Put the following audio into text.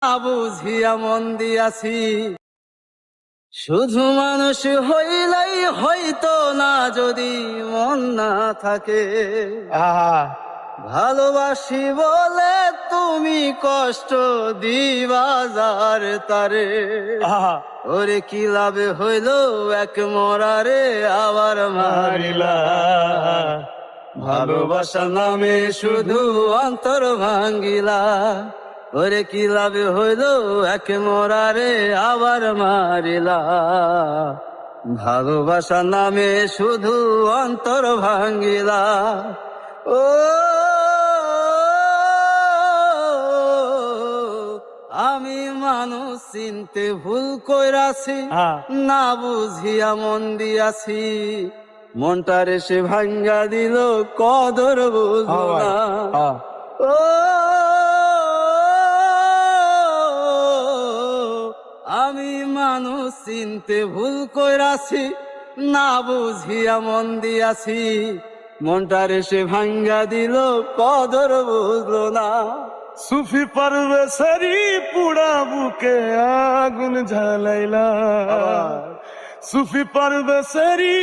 বুঝিয়া মন দিয়াছি, শুধু মানুষ হইলেই হইতো না যদি মন না থাকে। ভালোবাসি বলে তুমি কষ্ট দিবা যার তারে, ওরে কি লাভে হইল এক মরারে আবার মারিলা। ভালোবাসা নামে শুধু অন্তর ভাঙ্গিলা, ওরে কি লাভে হইল এক মরারে আবার মারিলা। ভালোবাসা নামে শুধু অন্তর ভাঙ্গিলা। ও আমি মানুষ চিনতে ভুল কইরাছি, না বুঝিয়া মন দিয়াছি, মনটারে সে ভাঙ্গা দিল কদর বুঝলো না। ও আমি মানুষ চিনতে ভুল কইরাছি, না বুঝিয়া মন দিয়াছি, মনটারে সে ভাঙ্গা দিল কদর বুঝলো না। সুফি পারভেসারি পুরা বুকে আগুন ঝালাইলা, সুফি পারভেসারি